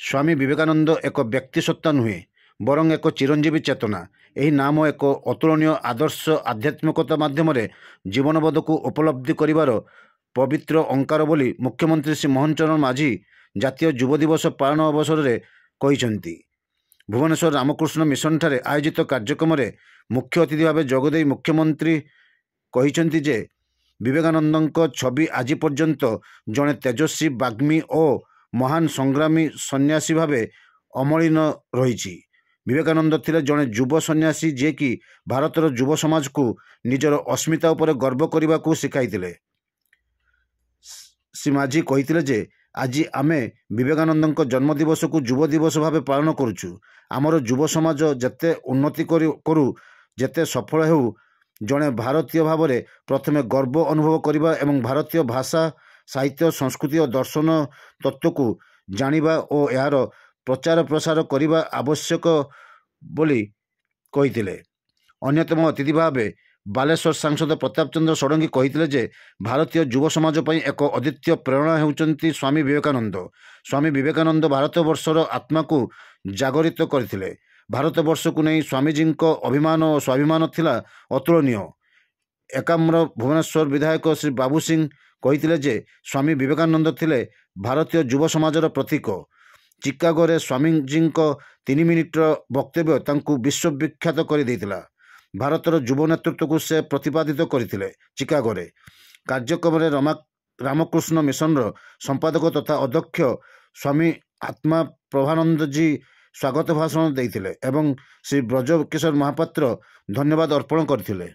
ସ୍ୱାମୀ ବିବେକାନନ୍ଦ ଏକ ବ୍ୟକ୍ତି ସତ୍ତା ନୁହେଁ, ବରଂ ଏକ ଚିରଞ୍ଜୀବୀ ଚେତନା। ଏହି ନାମ ଏକ ଅତୁଳନୀୟ ଆଦର୍ଶ ଆଧ୍ୟାତ୍ମିକତା ମାଧ୍ୟମରେ ଜୀବନବୋଧକୁ ଉପଲବ୍ଧି କରିବାର ପବିତ୍ର ଅଙ୍କାର ବୋଲି ମୁଖ୍ୟମନ୍ତ୍ରୀ ଶ୍ରୀ ମୋହନ ଚରଣ ମାଝୀ ଜାତୀୟ ଯୁବ ଦିବସ ପାଳନ ଅବସରରେ କହିଛନ୍ତି। ଭୁବନେଶ୍ୱର ରାମକୃଷ୍ଣ ମିଶନଠାରେ ଆୟୋଜିତ କାର୍ଯ୍ୟକ୍ରମରେ ମୁଖ୍ୟ ଅତିଥି ଭାବେ ଯୋଗଦେଇ ମୁଖ୍ୟମନ୍ତ୍ରୀ କହିଛନ୍ତି ଯେ ବିବେକାନନ୍ଦଙ୍କ ଛବି ଆଜି ପର୍ଯ୍ୟନ୍ତ ଜଣେ ତେଜସ୍ୱୀ ବାଗ୍ମୀ ଓ ମହାନ ସଂଗ୍ରାମୀ ସନ୍ନ୍ୟାସୀ ଭାବେ ଅମଳିନ ରହିଛି। ବିବେକାନନ୍ଦ ଥିଲେ ଜଣେ ଯୁବ ସନ୍ନ୍ୟାସୀ ଯିଏକି ଭାରତର ଯୁବ ସମାଜକୁ ନିଜର ଅସ୍ମିତା ଉପରେ ଗର୍ବ କରିବାକୁ ଶିଖାଇଥିଲେ। ଶ୍ରୀ ମାଝୀ କହିଥିଲେ ଯେ ଆଜି ଆମେ ବିବେକାନନ୍ଦଙ୍କ ଜନ୍ମଦିବସକୁ ଯୁବ ଦିବସ ଭାବେ ପାଳନ କରୁଛୁ। ଆମର ଯୁବ ସମାଜ ଯେତେ ଉନ୍ନତି କରୁ, ଯେତେ ସଫଳ ହେଉ, ଜଣେ ଭାରତୀୟ ଭାବରେ ପ୍ରଥମେ ଗର୍ବ ଅନୁଭବ କରିବା ଏବଂ ଭାରତୀୟ ଭାଷା, ସାହିତ୍ୟ, ସଂସ୍କୃତି ଓ ଦର୍ଶନ ତତ୍ତ୍ୱକୁ ଜାଣିବା ଓ ଏହାର ପ୍ରଚାର ପ୍ରସାର କରିବା ଆବଶ୍ୟକ ବୋଲି କହିଥିଲେ। ଅନ୍ୟତମ ଅତିଥି ଭାବେ ବାଲେଶ୍ୱର ସାଂସଦ ପ୍ରତାପ ଚନ୍ଦ୍ର ଷଡ଼ଙ୍ଗୀ କହିଥିଲେ ଯେ ଭାରତୀୟ ଯୁବ ସମାଜ ପାଇଁ ଏକ ଅଦ୍ୱିତୀୟ ପ୍ରେରଣା ହେଉଛନ୍ତି ସ୍ୱାମୀ ବିବେକାନନ୍ଦ। ସ୍ୱାମୀ ବିବେକାନନ୍ଦ ଭାରତବର୍ଷର ଆତ୍ମାକୁ ଜାଗରିତ କରିଥିଲେ। ଭାରତବର୍ଷକୁ ନେଇ ସ୍ୱାମୀଜୀଙ୍କ ଅଭିମାନ ଓ ସ୍ୱାଭିମାନ ଥିଲା ଅତୁଳନୀୟ। ଏକାମ୍ର ଭୁବନେଶ୍ୱର ବିଧାୟକ ଶ୍ରୀ ବାବୁ ସିଂ କହିଥିଲେ ଯେ ସ୍ୱାମୀ ବିବେକାନନ୍ଦ ଥିଲେ ଭାରତୀୟ ଯୁବ ସମାଜର ପ୍ରତୀକ। ଚିକାଗୋରେ ସ୍ୱାମୀଜୀଙ୍କ 3 ମିନିଟ୍ର ବକ୍ତବ୍ୟ ତାଙ୍କୁ ବିଶ୍ୱବିଖ୍ୟାତ କରିଦେଇଥିଲା। ଭାରତର ଯୁବ ନେତୃତ୍ୱକୁ ସେ ପ୍ରତିପାଦିତ କରିଥିଲେ। ଚିକାଗୋରେ କାର୍ଯ୍ୟକ୍ରମରେ ରାମକୃଷ୍ଣ ମିଶନର ସମ୍ପାଦକ ତଥା ଅଧ୍ୟକ୍ଷ ସ୍ୱାମୀ ଆତ୍ମା ପ୍ରଭାନନ୍ଦଜୀ ସ୍ୱାଗତ ଭାଷଣ ଦେଇଥିଲେ ଏବଂ ଶ୍ରୀ ବ୍ରଜକିଶୋର ମହାପାତ୍ର ଧନ୍ୟବାଦ ଅର୍ପଣ କରିଥିଲେ।